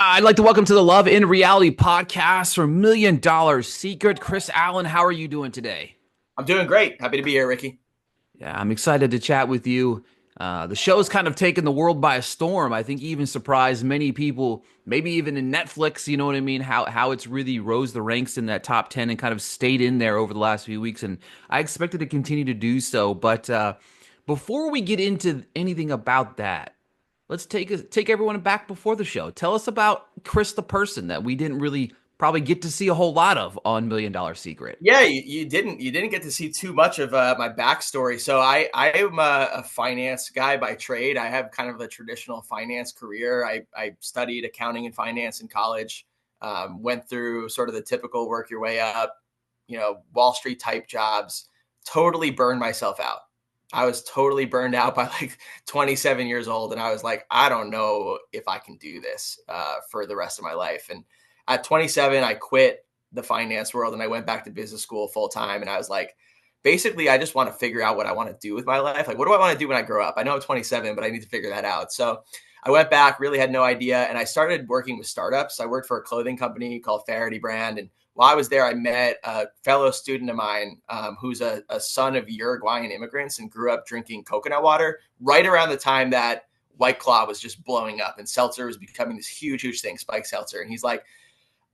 I'd like to welcome to the Love in Reality podcast for Million Dollar Secret. Chris Allen, how are you doing today? I'm doing great. Happy to be here, Ricky. Yeah, I'm excited to chat with you. The show's kind of taken the world by a storm. I think even surprised many people, maybe even in Netflix, you know what I mean? How it's really rose the ranks in that top 10 and kind of stayed in there over the last few weeks. And I expect it to continue to do so. But before we get into anything about that, let's take everyone back before the show. Tell us about Chris the person that we didn't really probably get to see a whole lot of on Million Dollar Secret. Yeah, you didn't get to see too much of my backstory. So I am a finance guy by trade. I have kind of a traditional finance career. I studied accounting and finance in college. Went through sort of the typical work your way up, Wall Street type jobs. Totally burned myself out. I was totally burned out by like 27 years old, and I was like, I don't know if I can do this for the rest of my life. And at 27, I quit the finance world and I went back to business school full time. And I was like, basically, I just want to figure out what I want to do with my life. Like, what do I want to do when I grow up? I know I'm 27, but I need to figure that out. So I went back, really had no idea. And I started working with startups. I worked for a clothing company called Faraday Brand. And while I was there, I met a fellow student of mine who's a son of Uruguayan immigrants and grew up drinking coconut water right around the time that White Claw was just blowing up and seltzer was becoming this huge, huge thing, spike seltzer. And he's like,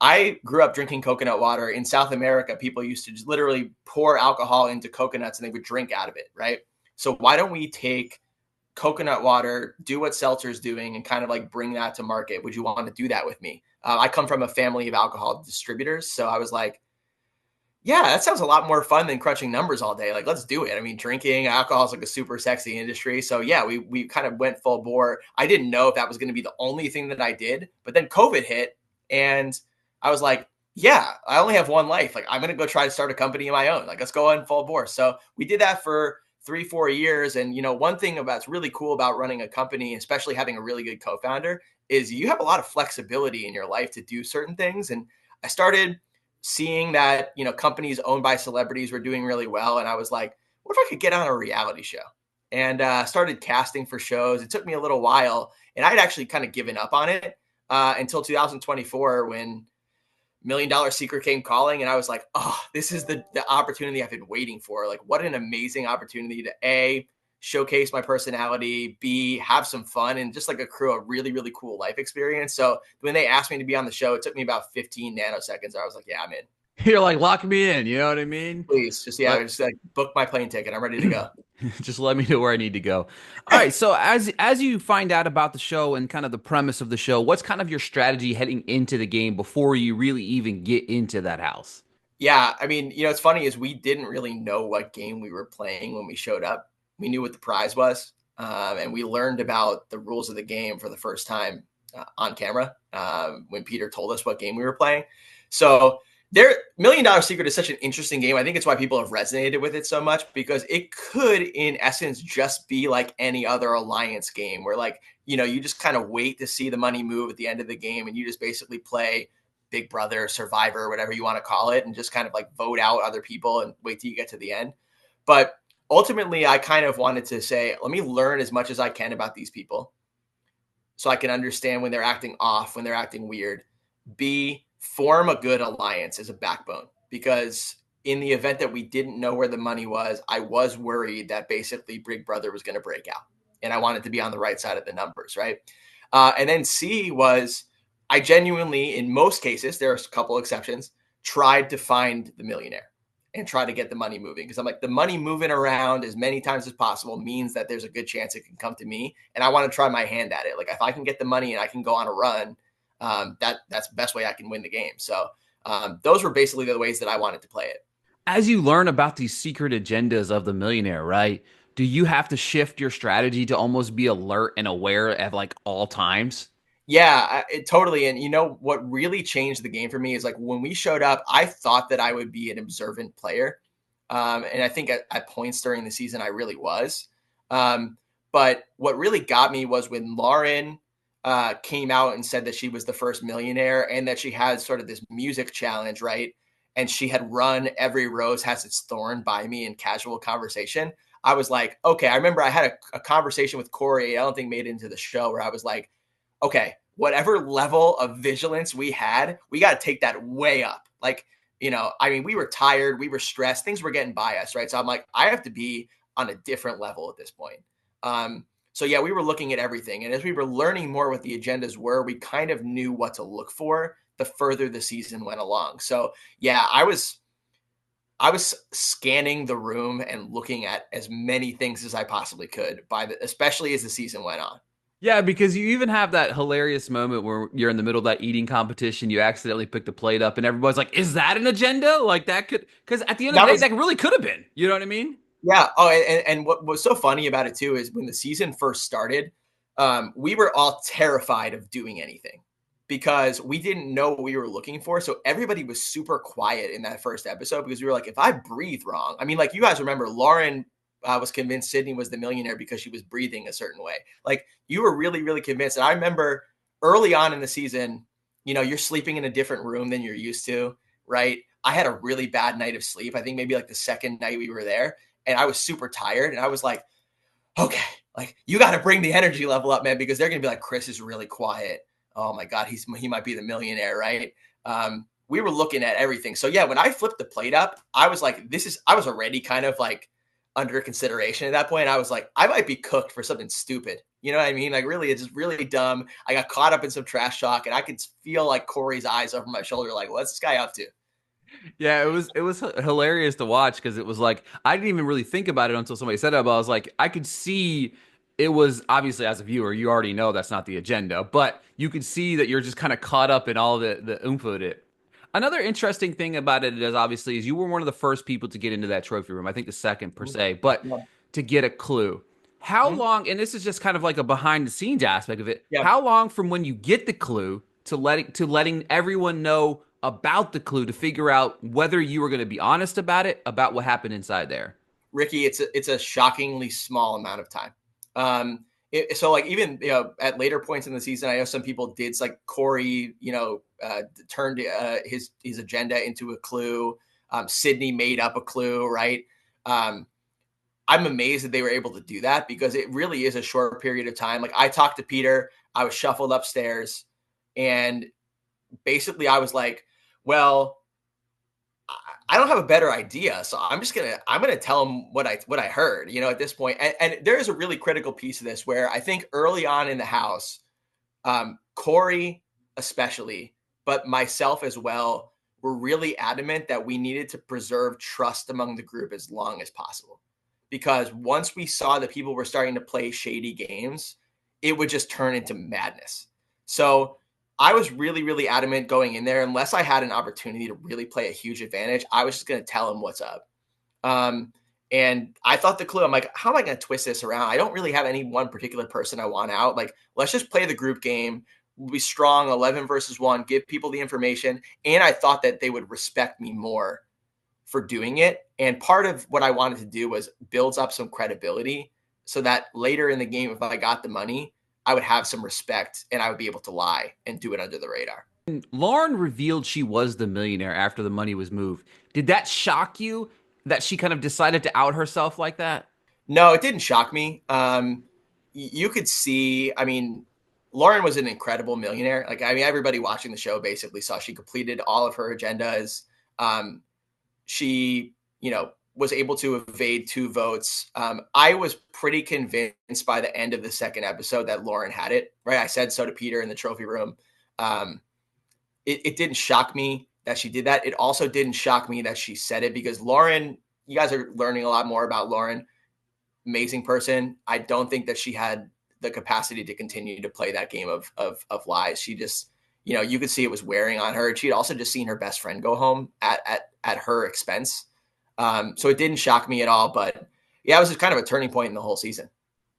I grew up drinking coconut water. In South America, people used to just literally pour alcohol into coconuts and they would drink out of it, right? So why don't we take coconut water, do what seltzer's doing, and kind of like bring that to market? Would you want to do that with me? I come from a family of alcohol distributors, so I was like, yeah, that sounds a lot more fun than crunching numbers all day. Like, let's do it. I mean, drinking alcohol is like a super sexy industry. So yeah, we kind of went full bore. I didn't know if that was going to be the only thing that I did, but then COVID hit and I was like, yeah, I only have one life. Like, I'm going to go try to start a company of my own. Like, let's go in full bore. So we did that for 3, 4 years. And, one thing that's really cool about running a company, especially having a really good co-founder, is you have a lot of flexibility in your life to do certain things. And I started seeing that, companies owned by celebrities were doing really well. And I was like, what if I could get on a reality show? And started casting for shows. It took me a little while. And I'd actually kind of given up on it until 2024 when Million Dollar Secret came calling, and I was like, oh, this is the opportunity I've been waiting for. Like, what an amazing opportunity to A, showcase my personality, B, have some fun, and just like accrue a really, really cool life experience. So when they asked me to be on the show, it took me about 15 nanoseconds. I was like, yeah, I'm in. You're like, lock me in, you know what I mean? Please, just like book my plane ticket. I'm ready to go. Just let me know where I need to go. All right, so as you find out about the show and kind of the premise of the show, what's kind of your strategy heading into the game before you really even get into that house? Yeah, I mean, it's funny is we didn't really know what game we were playing when we showed up. We knew what the prize was, and we learned about the rules of the game for the first time on camera when Peter told us what game we were playing. So Million Dollar Secret is such an interesting game. I think it's why people have resonated with it so much, because it could, in essence, just be like any other alliance game where, like, you just kind of wait to see the money move at the end of the game, and you just basically play Big Brother, Survivor, whatever you want to call it, and just kind of like vote out other people and wait till you get to the end. But ultimately, I kind of wanted to say, let me learn as much as I can about these people so I can understand when they're acting off, when they're acting weird. B, form a good alliance as a backbone, because in the event that we didn't know where the money was, I was worried that basically Big Brother was going to break out, and I wanted to be on the right side of the numbers, right? And then C was, I genuinely, in most cases, there's a couple exceptions, tried to find the millionaire and try to get the money moving, because I'm like, the money moving around as many times as possible means that there's a good chance it can come to me, and I want to try my hand at it. Like, if I can get the money and I can go on a run, that's the best way I can win the game. So those were basically the ways that I wanted to play it. As you learn about these secret agendas of the millionaire, right? Do you have to shift your strategy to almost be alert and aware at like all times? Yeah, totally. And what really changed the game for me is, like, when we showed up, I thought that I would be an observant player. And I think at points during the season, I really was. But what really got me was when Lauren came out and said that she was the first millionaire and that she had sort of this music challenge, right? And she had run Every Rose Has Its Thorn by me in casual conversation. I was like, okay, I remember I had a conversation with Corey, I don't think made it into the show, where I was like, okay, whatever level of vigilance we had, we got to take that way up. Like, I mean, we were tired, we were stressed, things were getting by us, right? So I'm like, I have to be on a different level at this point. So yeah, we were looking at everything. And as we were learning more what the agendas were, we kind of knew what to look for the further the season went along. So yeah, I was scanning the room and looking at as many things as I possibly could especially as the season went on. Yeah, because you even have that hilarious moment where you're in the middle of that eating competition, you accidentally pick the plate up, and everybody's like, "Is that an agenda?" Like that could, because at the end of the That day, was that really could have been. You know what I mean? Yeah. Oh, and what was so funny about it too is when the season first started, we were all terrified of doing anything because we didn't know what we were looking for. So everybody was super quiet in that first episode because we were like, if I breathe wrong, I mean, like you guys remember, Lauren was convinced Sydney was the millionaire because she was breathing a certain way. Like you were really, really convinced. And I remember early on in the season, you're sleeping in a different room than you're used to, right? I had a really bad night of sleep. I think maybe like the second night we were there, and I was super tired. And I was like, okay, like you got to bring the energy level up, man, because they're going to be like, Chris is really quiet. Oh my God, he might be the millionaire, right? We were looking at everything. So yeah, when I flipped the plate up, I was like, I was already kind of like under consideration at that point. I was like, I might be cooked for something stupid. You know what I mean? Like really, it's just really dumb. I got caught up in some trash talk and I could feel like Corey's eyes over my shoulder. Like, what's this guy up to? Yeah, it was hilarious to watch because it was like I didn't even really think about it until somebody said it. But I was like, I could see it was obviously as a viewer, you already know that's not the agenda, but you could see that you're just kind of caught up in all the oomph of it. Another interesting thing about it is obviously is you were one of the first people to get into that trophy room. I think the second per se, but Yeah. to get a clue. How Mhm. long, and this is just kind of like a behind the scenes aspect of it. Yeah. How long from when you get the clue to letting everyone know about the clue to figure out whether you were going to be honest about it, about what happened inside there? Ricky, it's a shockingly small amount of time. So like even at later points in the season, I know some people did like Corey, turned his agenda into a clue. Sydney made up a clue, right? Um, I'm amazed that they were able to do that because it really is a short period of time. Like I talked to Peter, I was shuffled upstairs, and basically I was like, well, I don't have a better idea, so I'm gonna tell him what I heard. At this point, and there is a really critical piece of this where I think early on in the house, Corey especially, but myself as well, were really adamant that we needed to preserve trust among the group as long as possible, because once we saw that people were starting to play shady games, it would just turn into madness. So I was really, really adamant going in there. Unless I had an opportunity to really play a huge advantage, I was just going to tell him what's up. Um, and I thought the clue, I'm like, how am I going to twist this around? I don't really have any one particular person I want out. Like, let's just play the group game. We'll be strong, 11 versus 1, give people the information. And I thought that they would respect me more for doing it. And part of what I wanted to do was build up some credibility so that later in the game, if I got the money, I would have some respect and I would be able to lie and do it under the radar. Lauren revealed she was the millionaire after the money was moved. Did that shock you that she kind of decided to out herself like that? No, it didn't shock me. You could see, I mean, Lauren was an incredible millionaire. Like, I mean, everybody watching the show basically saw she completed all of her agendas. Um, she, was able to evade 2 votes. I was pretty convinced by the end of the second episode that Lauren had it, right? I said so to Peter in the trophy room. Um, it didn't shock me that she did that. It also didn't shock me that she said it because Lauren, you guys are learning a lot more about Lauren. Amazing person. I don't think that she had the capacity to continue to play that game of lies. She just, you could see it was wearing on her. She'd also just seen her best friend go home at her expense. So it didn't shock me at all. But yeah, it was just kind of a turning point in the whole season.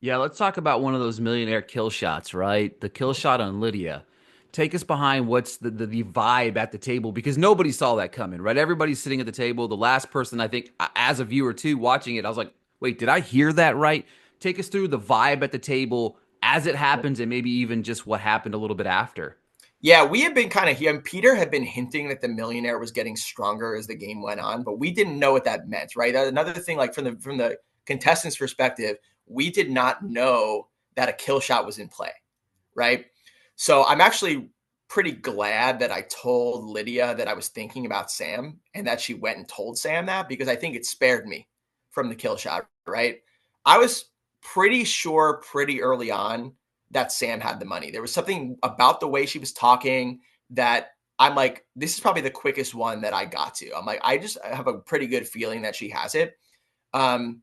Yeah, let's talk about one of those millionaire kill shots, right? The kill shot on Lydia. Take us behind what's the vibe at the table because nobody saw that coming, right? Everybody's sitting at the table. The last person, I think, as a viewer too, watching it, I was like, wait, did I hear that right? Take us through the vibe at the table as it happens and maybe even just what happened a little bit after. Yeah, we had been kind of here. Peter had been hinting that the millionaire was getting stronger as the game went on, but we didn't know what that meant, right? Another thing, like from the contestants' perspective, we did not know that a kill shot was in play, right? So I'm actually pretty glad that I told Lydia that I was thinking about Sam and that she went and told Sam that, because I think it spared me from the kill shot, right? I was pretty sure pretty early on that Sam had the money. There was something about the way she was talking that I'm like, this is probably the quickest one that I got to. I'm like, I have a pretty good feeling that she has it. Um,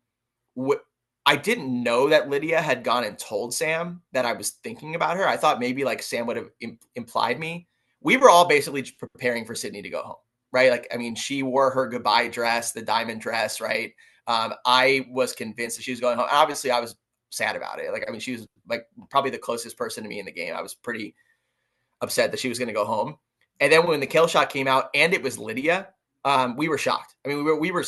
wh- I didn't know that Lydia had gone and told Sam that I was thinking about her. I thought maybe like Sam would have implied me. We were all basically just preparing for Sydney to go home, right? Like, I mean, she wore her goodbye dress, the diamond dress, right? I was convinced that she was going home. Obviously, I was sad about it. Like, I mean, she was like probably the closest person to me in the game. I was pretty upset that she was going to go home. And then when the kill shot came out and it was Lydia, we were shocked. I mean, we were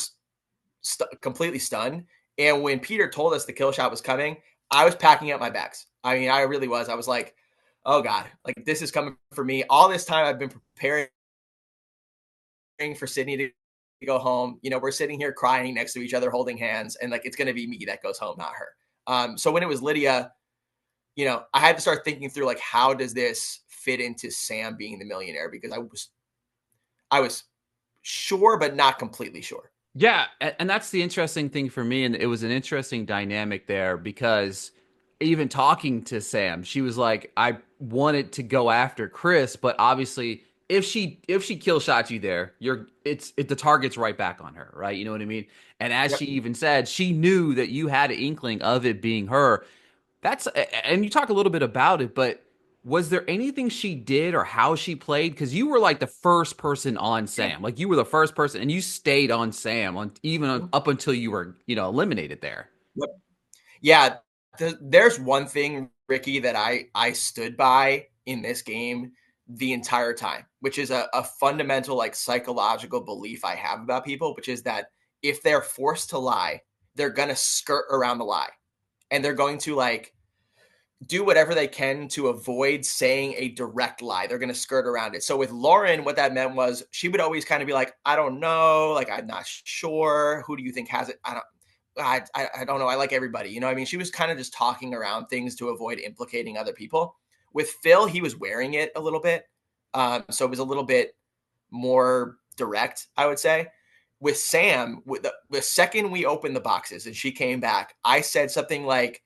completely stunned. And when Peter told us the kill shot was coming, I was packing up my bags. I mean, I really was. I was like, oh God, like this is coming for me. All this time I've been preparing for Sydney to go home. You know, we're sitting here crying next to each other, holding hands, and like it's going to be me that goes home, not her. So when it was Lydia, you know, I had to start thinking through like how does this fit into Sam being the millionaire, because I was sure but not completely sure. Yeah, and that's the interesting thing for me, and it was an interesting dynamic there because even talking to Sam, she was like, "I wanted to go after Chris, but obviously, if she kill shots you there, the target's right back on her, right? You know what I mean?" And as she Yep. even said, she knew that you had an inkling of it being her. That's and you talk a little bit about it, but was there anything she did or how she played? Because you were like the first person on Yeah. Sam, like you were the first person, and you stayed on Sam on up until you were eliminated there. Yep. Yeah, there's one thing, Ricky, that I stood by in this game the entire time, which is a fundamental like psychological belief I have about people, which is that if they're forced to lie, they're gonna skirt around the lie, and they're going to like do whatever they can to avoid saying a direct lie. They're going to skirt around it. So with Lauren, what that meant was she would always kind of be like, I don't know, like I'm not sure. Who do you think has it? I don't know. I like everybody. You know, I mean, she was kind of just talking around things to avoid implicating other people. With Phil, he was wearing it a little bit. So it was a little bit more direct, I would say. With Sam, with the second we opened the boxes and she came back, I said something like,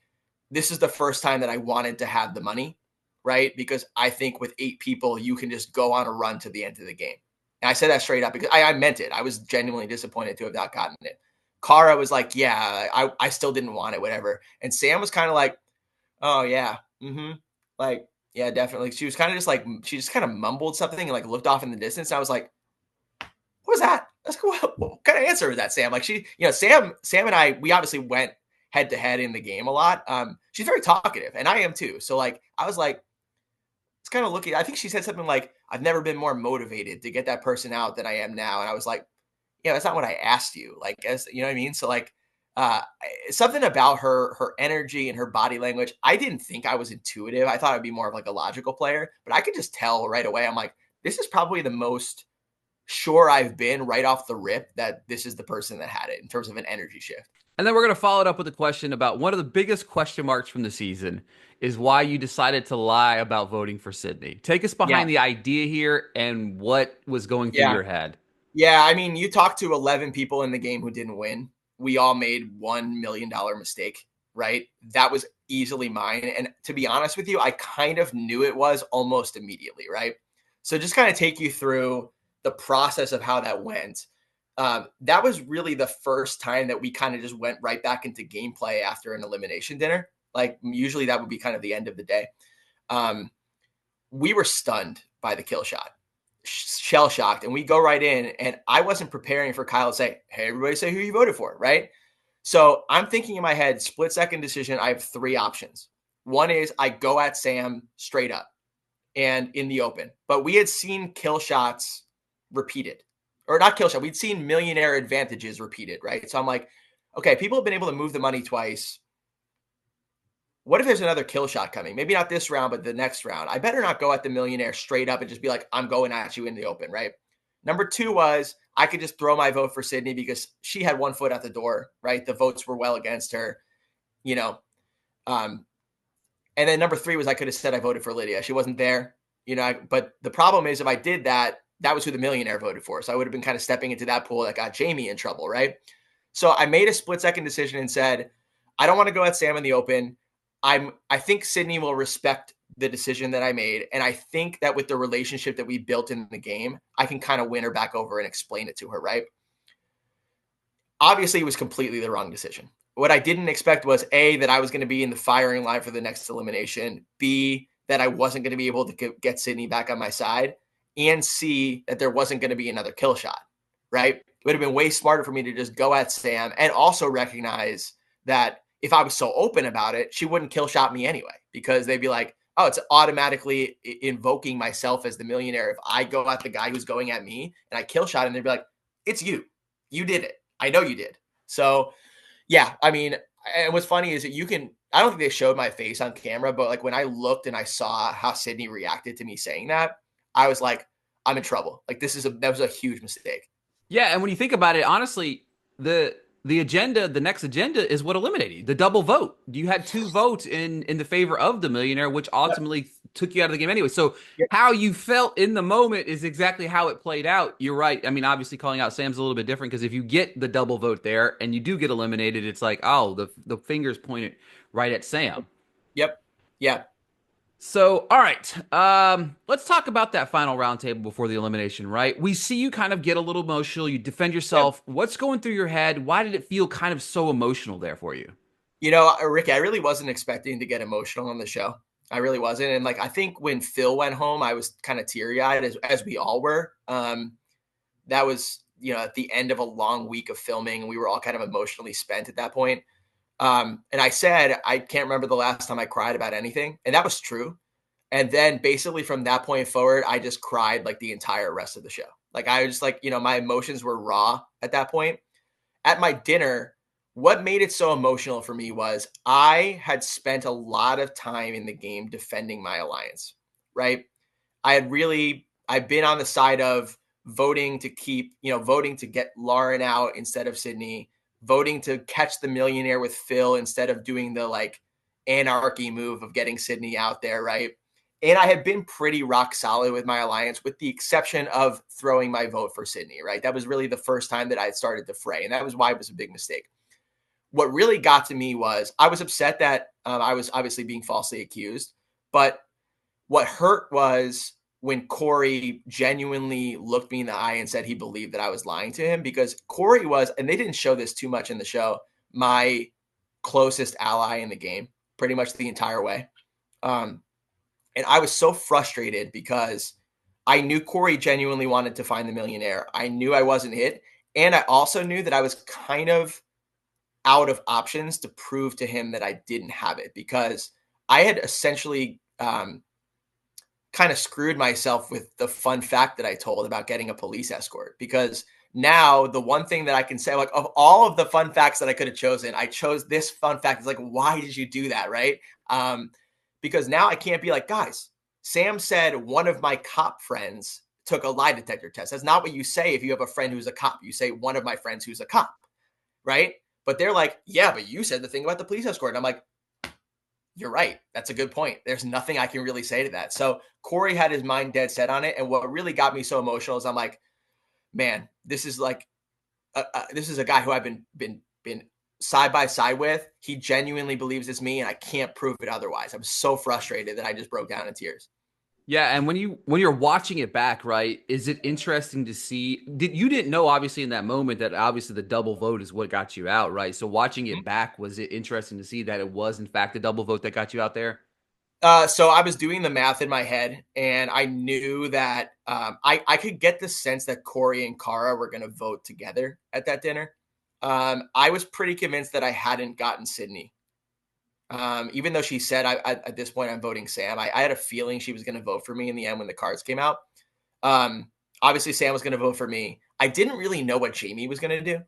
this is the first time that I wanted to have the money, right? Because I think with 8 people, you can just go on a run to the end of the game. And I said that straight up because I meant it. I was genuinely disappointed to have not gotten it. Cara was like, yeah, I still didn't want it, whatever. And Sam was kind of like, oh, yeah. Mm-hmm. Like, yeah, definitely. She was kind of just like, she just kind of mumbled something and like looked off in the distance. I was like, what was that? That's cool. What kind of answer was that, Sam? Like Sam and I, we obviously went head to head in the game a lot. She's very talkative, and I am too. So like, I was like, it's kind of looking. I think she said something like, "I've never been more motivated to get that person out than I am now," and I was like, yeah, that's not what I asked you. Like, as you know what I mean. So like, uh, something about her energy and her body language. I didn't think I was intuitive. I thought I'd be more of like a logical player, but I could just tell right away. I'm like, this is probably the most sure I've been right off the rip that this is the person that had it in terms of an energy shift. And then we're gonna follow it up with a question about one of the biggest question marks from the season is why you decided to lie about voting for Sydney. Take us Yeah. behind the idea here and what was going through Yeah. your head. Yeah. I mean, you talked to 11 people in the game who didn't win. We all made $1 million mistake, right? That was easily mine. And to be honest with you, I kind of knew it was almost immediately, right? So just kind of take you through the process of how that went. That was really the first time that we kind of just went right back into gameplay after an elimination dinner. Like usually that would be kind of the end of the day. Um, we were stunned by the kill shot, shell shocked, and we go right in. And I wasn't preparing for Kyle to say, "Hey, everybody, say who you voted for," right? So I'm thinking in my head, split second decision. I have 3 options. One is I go at Sam straight up and in the open, but we had seen kill shots repeated, or not kill shot. We'd seen millionaire advantages repeated, right? So I'm like, okay, people have been able to move the money twice. What if there's another kill shot coming? Maybe not this round, but the next round. I better not go at the millionaire straight up and just be like, I'm going at you in the open, right? Number 2 was I could just throw my vote for Sydney because she had 1 foot at the door, right? The votes were well against her, you know. Um, And then number 3 was I could have said I voted for Lydia. She wasn't there, but the problem is if I did that, that was who the millionaire voted for. So I would have been kind of stepping into that pool that got Jamie in trouble, right? So I made a split-second decision and said, I don't want to go at Sam in the open. I think Sydney will respect the decision that I made. And I think that with the relationship that we built in the game, I can kind of win her back over and explain it to her, right? Obviously, it was completely the wrong decision. What I didn't expect was A, that I was going to be in the firing line for the next elimination, B, that I wasn't going to be able to get Sydney back on my side, and C, that there wasn't going to be another kill shot, right? It would have been way smarter for me to just go at Sam and also recognize that if I was so open about it, she wouldn't kill shot me anyway, because they'd be like, oh, it's automatically invoking myself as the millionaire. If I go at the guy who's going at me and I kill shot him, they'd be like, it's you. You did it. I know you did. So, yeah, I mean, and what's funny is that I don't think they showed my face on camera, but like when I looked and I saw how Sydney reacted to me saying that, I was like, I'm in trouble. Like that was a huge mistake. Yeah, and when you think about it, honestly, the next agenda is what eliminated you, the double vote. You had two votes in the favor of the millionaire, which Yep. ultimately took you out of the game anyway. So Yep. how you felt in the moment is exactly how it played out. You're right. I mean, obviously calling out Sam's a little bit different because if you get the double vote there and you do get eliminated, it's like, oh, the fingers pointed right at Sam. Yep. Yeah. So, all right, let's talk about that final roundtable before the elimination, right? We see you kind of get a little emotional. You defend Yep. yourself. What's going through your head? Why did it feel kind of so emotional there for you? Ricky, I really wasn't expecting to get emotional on the show. I really wasn't. And like, I think when Phil went home, I was kind of teary eyed as we all were. That was, at the end of a long week of filming, and we were all kind of emotionally spent at that point. And I said, I can't remember the last time I cried about anything. And that was true. And then basically from that point forward, I just cried like the entire rest of the show. Like I was like, my emotions were raw at that point. At my dinner, what made it so emotional for me was I had spent a lot of time in the game defending my alliance, right? I've been on the side of voting to get Lauren out instead of Sydney, voting to catch the millionaire with Phil instead of doing the like anarchy move of getting Sydney out there, right? And I had been pretty rock solid with my alliance, with the exception of throwing my vote for Sydney, right? That was really the first time that I had started to fray. And that was why it was a big mistake. What really got to me was I was upset that I was obviously being falsely accused. But what hurt was when Corey genuinely looked me in the eye and said he believed that I was lying to him, because Corey was, and they didn't show this too much in the show, my closest ally in the game pretty much the entire way. And I was so frustrated because I knew Corey genuinely wanted to find the millionaire. I knew I wasn't it. And I also knew that I was kind of out of options to prove to him that I didn't have it, because I had essentially kind of screwed myself with the fun fact that I told about getting a police escort. Because now the one thing that I can say, like, of all of the fun facts that I could have chosen, I chose this fun fact. It's like, why did you do that? Right. Because now I can't be like, guys, Sam said one of my cop friends took a lie detector test. That's not what you say if you have a friend who's a cop. You say one of my friends who's a cop, right? But they're like, yeah, but you said the thing about the police escort. And I'm like, you're right. That's a good point. There's nothing I can really say to that. So Corey had his mind dead set on it. And what really got me so emotional is I'm like, man, this is like, this is a guy who I've been side by side with. He genuinely believes it's me, and I can't prove it otherwise. I'm so frustrated that I just broke down in tears. Yeah, and when you're watching it back, right? Is it interesting to see? You didn't know obviously in that moment that obviously the double vote is what got you out, right? So watching it back, was it interesting to see that it was in fact the double vote that got you out there? So I was doing the math in my head, and I knew that I could get the sense that Corey and Cara were going to vote together at that dinner. I was pretty convinced that I hadn't gotten Sydney. Even though she said at this point I'm voting Sam, I had a feeling she was going to vote for me in the end when the cards came out. Obviously, Sam was going to vote for me. I didn't really know what Jamie was going to do.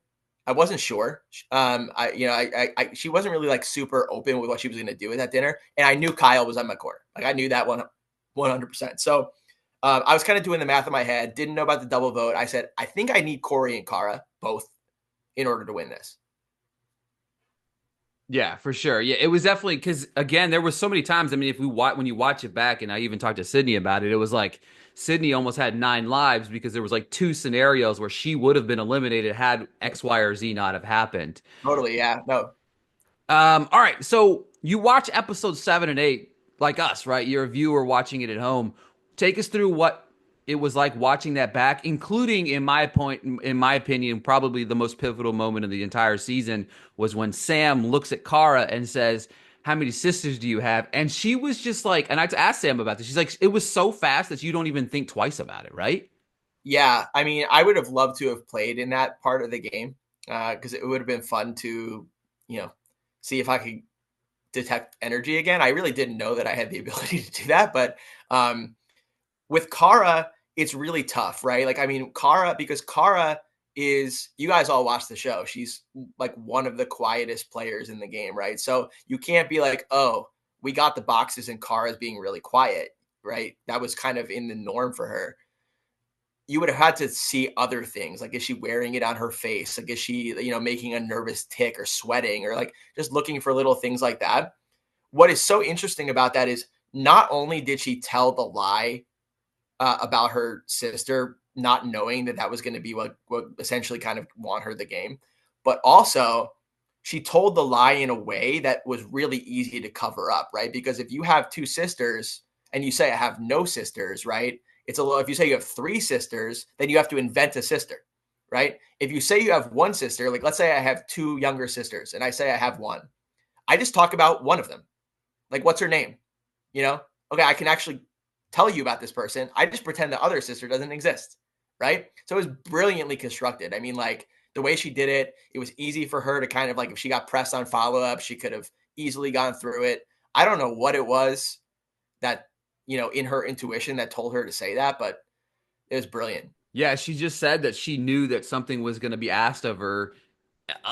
I wasn't sure. She wasn't really like super open with what she was going to do at that dinner, and I knew Kyle was on my court. Like I knew that 100%. So I was kind of doing the math in my head. Didn't know about the double vote. I said I think I need Corey and Cara both in order to win this. Yeah, for sure. Yeah, it was definitely because again, there was so many times. I mean, if we watch when you watch it back, and I even talked to Sydney about it, it was like Sydney almost had 9 lives because there was like two scenarios where she would have been eliminated had X, Y, or Z not have happened. Totally. Yeah. No. All right, so you watch episode 7 and 8 like us, right? You're a viewer watching it at home. Take us through what it was like watching that back, including in my opinion, probably the most pivotal moment of the entire season was when Sam looks at Cara and says, "How many sisters do you have?" And she was just like, and I asked Sam about this. She's like, it was so fast that you don't even think twice about it, right? Yeah. I mean, I would have loved to have played in that part of the game because it would have been fun to, you know, see if I could detect energy again. I really didn't know that I had the ability to do that, but um, with Cara, it's really tough, right? Like, I mean, because Cara is, you guys all watch the show. She's like one of the quietest players in the game, right? So you can't be like, oh, we got the boxes and Cara's being really quiet, right? That was kind of in the norm for her. You would have had to see other things. Like, is she wearing it on her face? Like, is she, making a nervous tick or sweating or like just looking for little things like that? What is so interesting about that is not only did she tell the lie about her sister, not knowing that that was going to be what essentially kind of won her the game, but also she told the lie in a way that was really easy to cover up, right? Because if you have two sisters and you say I have no sisters, right? It's a little. If you say you have three sisters, then you have to invent a sister, right? If you say you have one sister, like let's say I have two younger sisters and I say I have one, I just talk about one of them. Like, what's her name? You know, okay, I can actually tell you about this person. I just pretend the other sister doesn't exist, right? So it was brilliantly constructed. I mean, like the way she did it, it was easy for her to kind of like, if she got pressed on follow up, she could have easily gone through it. I don't know what it was that, in her intuition that told her to say that, but it was brilliant. Yeah, she just said that she knew that something was going to be asked of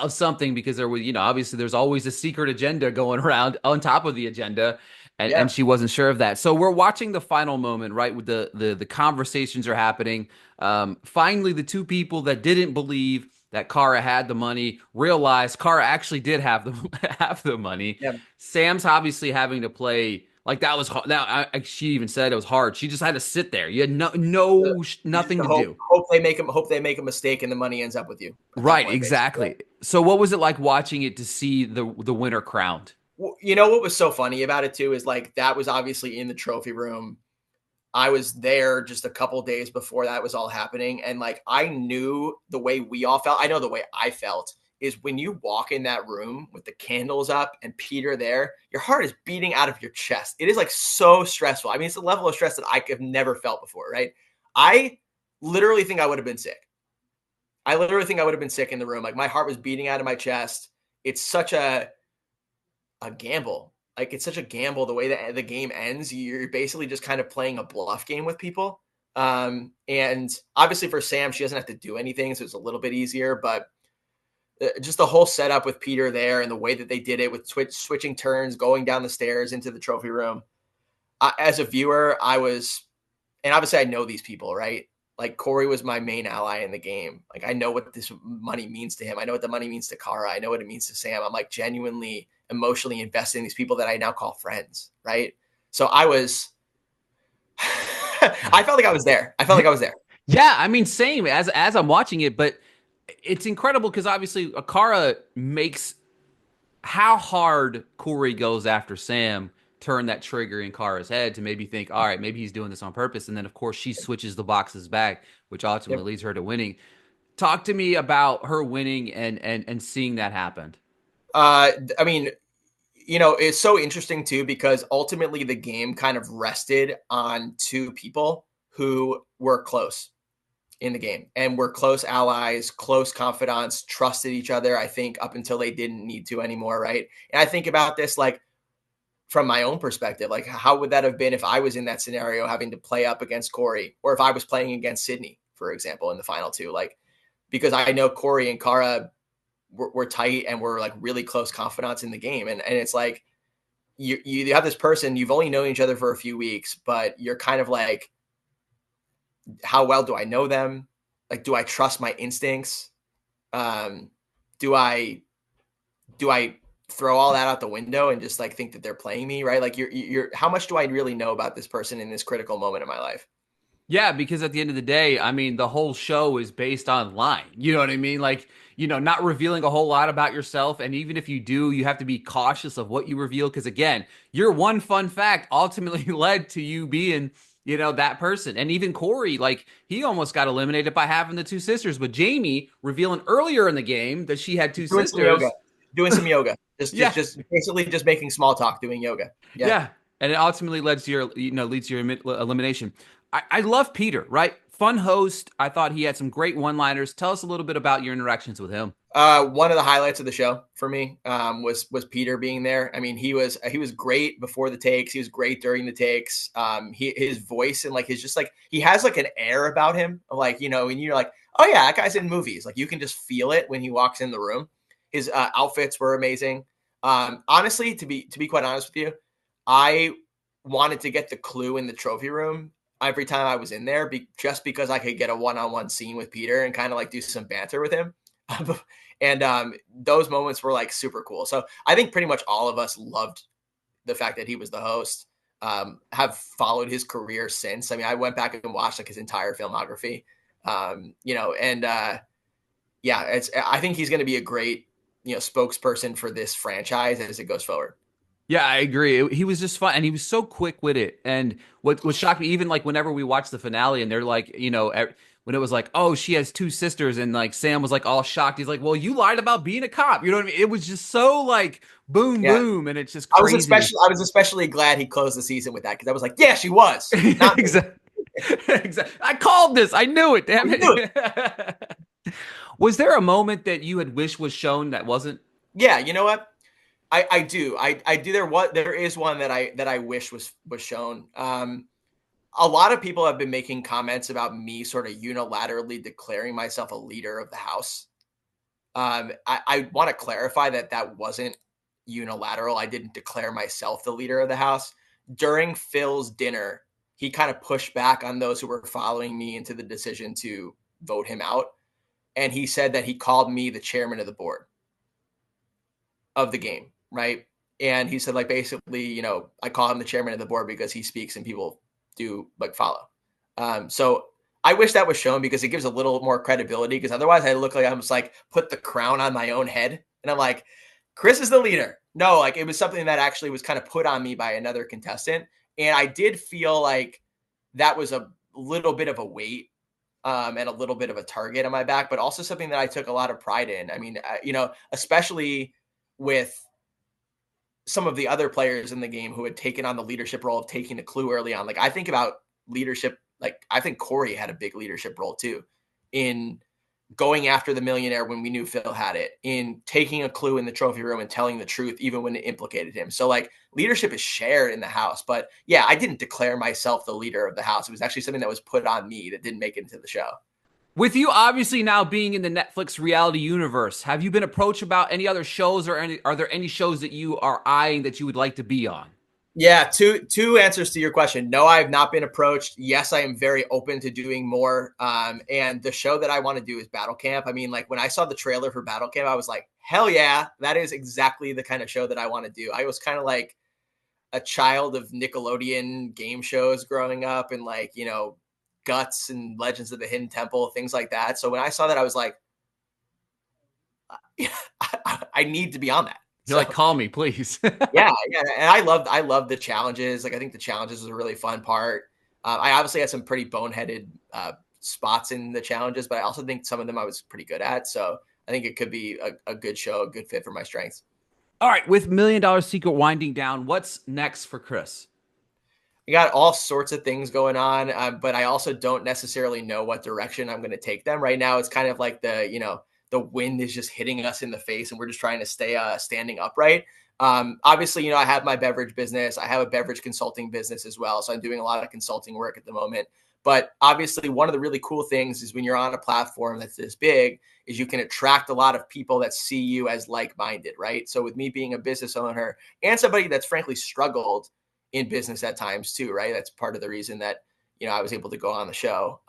something because there was, obviously there's always a secret agenda going around on top of the agenda, and Yeah. she wasn't sure of that. So we're watching the final moment, right? With the conversations are happening. Finally, the two people that didn't believe that Kara had the money realized Kara actually did have the have the money. Yeah. Sam's obviously having to play like that was hard. Now she even said it was hard. She just had to sit there. You had You just nothing to hope do. hope they make a mistake and the money ends up with you at that Right, point, basically. exactly. So what was it like watching it to see the winner crowned? Well, you know what was so funny about it too is like that was obviously in the trophy room. I was there just a couple days before that was all happening. And like I knew the way we all felt. I know the way I felt is when you walk in that room with the candles up and Peter there, your heart is beating out of your chest. It is like so stressful. I mean, it's a level of stress that I have never felt before, right? I literally think I would have been sick. I literally think I would have been sick in the room. Like my heart was beating out of my chest. It's such a gamble. Like it's such a gamble the way that the game ends. You're basically just kind of playing a bluff game with people. And obviously for Sam, she doesn't have to do anything, so it's a little bit easier. But just the whole setup with Peter there and the way that they did it with switching turns, going down the stairs into the trophy room. As a viewer, I was, and obviously I know these people, right? Like Corey was my main ally in the game. Like I know what this money means to him. I know what the money means to Cara. I know what it means to Sam. I'm like genuinely emotionally invested in these people that I now call friends, right? So I was, I felt like I was there. I felt like I was there. Yeah, I mean, same as I'm watching it, but it's incredible because obviously Akara makes how hard Corey goes after Sam turn that trigger in Kara's head to maybe think, all right, maybe he's doing this on purpose, and then of course she switches the boxes back, which ultimately Yep. leads her to winning. Talk to me about her winning and seeing that happen. I mean, it's so interesting too because ultimately the game kind of rested on two people who were close in the game and were close allies, close confidants, trusted each other, I think, up until they didn't need to anymore. Right. And I think about this like from my own perspective, like how would that have been if I was in that scenario having to play up against Corey or if I was playing against Sydney, for example, in the final two? Like, because I know Corey and Cara were tight and were like really close confidants in the game. And it's like, you have this person, you've only known each other for a few weeks, but you're kind of like, how well do I know them? Like, do I trust my instincts? Um, do I throw all that out the window and just like think that they're playing me, right? Like you're how much do I really know about this person in this critical moment in my life? Yeah, because at the end of the day, I mean, the whole show is based on lying. You know what I mean? Like, not revealing a whole lot about yourself. And even if you do, you have to be cautious of what you reveal. Because again, your one fun fact ultimately led to you being, that person. And even Corey, like, he almost got eliminated by having the two sisters. But Jamie revealing earlier in the game that she had two Doing some yoga, sisters. doing some yoga, Yeah. just basically just making small talk, doing yoga. Yeah. Yeah, and it ultimately leads to your elimination. I love Peter, right? Fun host. I thought he had some great one-liners. Tell us a little bit about your interactions with him. One of the highlights of the show for me was Peter being there. I mean, he was great before the takes. He was great during the takes. His voice and like his just like he has like an air about him, like and you're like, oh yeah, that guy's in movies. Like you can just feel it when he walks in the room. His outfits were amazing. Honestly, to be quite honest with you, I wanted to get the clue in the trophy room every time I was in there, just because I could get a one-on-one scene with Peter and kind of like do some banter with him. And those moments were like super cool. So I think pretty much all of us loved the fact that he was the host. Have followed his career since. I mean, I went back and watched like his entire filmography. And yeah, I think he's going to be a great spokesperson for this franchise as it goes forward. Yeah, I agree. He was just fun, and he was so quick with it. And what shocked me, even like whenever we watched the finale, and they're like, when it was like, oh, she has two sisters, and like Sam was like all shocked. He's like, well, you lied about being a cop. You know what I mean? It was just so like boom, Yeah, boom, and it's just I was crazy. especially I was especially glad he closed the season with that because I was like, yeah, she was not me. Exactly. Exactly. I called this. I knew it. Damn Dude, it. Was there a moment that you had wished was shown that wasn't? yeah, you know what? I do. I do. There is one that I wish was shown. A lot of people have been making comments about me sort of unilaterally declaring myself a leader of the house. I want to clarify that that wasn't unilateral. I didn't declare myself the leader of the house. During Phil's dinner, he kind of pushed back on those who were following me into the decision to vote him out. And he said that he called me the chairman of the board of the game, right? And he said, like, basically, I call him the chairman of the board because he speaks and people do like follow. So I wish that was shown because it gives a little more credibility. Because otherwise, I look like I'm just like put the crown on my own head, and I'm like, Chris is the leader. No, like it was something that actually was kind of put on me by another contestant, and I did feel like that was a little bit of a weight and a little bit of a target on my back, but also something that I took a lot of pride in. I mean, especially with some of the other players in the game who had taken on the leadership role of taking a clue early on. Like I think about leadership, like I think Corey had a big leadership role too in going after the millionaire when we knew Phil had it, in taking a clue in the trophy room and telling the truth even when it implicated him. So like leadership is shared in the house. But yeah, I didn't declare myself the leader of the house. It was actually something that was put on me that didn't make it into the show. With you obviously now being in the Netflix reality universe, have you been approached about any other shows or are there any shows that you are eyeing that you would like to be on? Yeah, two answers to your question. No, I have not been approached. Yes, I am very open to doing more. And the show that I want to do is Battle Camp. I mean, like when I saw the trailer for Battle Camp, I was like, hell yeah, that is exactly the kind of show that I want to do. I was kind of like a child of Nickelodeon game shows growing up, and like, Guts and Legends of the Hidden Temple, things like that. So when I saw that, I was like, yeah, I need to be on that. You're like, So call me, please. yeah, and I love the challenges. Like I think the challenges was a really fun part. I obviously had some pretty boneheaded spots in the challenges, but I also think some of them I was pretty good at. So I think it could be a good show, a good fit for my strengths. All right, with $1 Million Secret winding down, what's next for Chris? I got all sorts of things going on, but I also don't necessarily know what direction I'm going to take them. Right now, it's kind of like the wind is just hitting us in the face, and we're just trying to stay standing upright. Obviously, I have my beverage business. I have a beverage consulting business as well, so I'm doing a lot of consulting work at the moment. But obviously, one of the really cool things is when you're on a platform that's this big, is you can attract a lot of people that see you as like-minded, right? So with me being a business owner and somebody that's frankly struggled in business at times too, right? That's part of the reason that I was able to go on the show.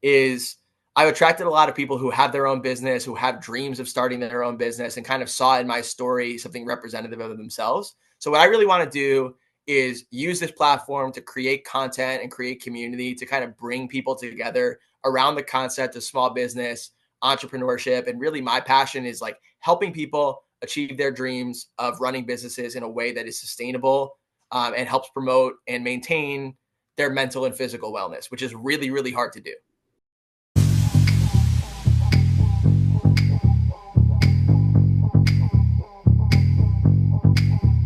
Is I've attracted a lot of people who have their own business, who have dreams of starting their own business, and kind of saw in my story something representative of themselves. So, what I really want to do is use this platform to create content and create community to kind of bring people together around the concept of small business, entrepreneurship. And really, my passion is like helping people achieve their dreams of running businesses in a way that is sustainable, and helps promote and maintain their mental and physical wellness, which is really, really hard to do.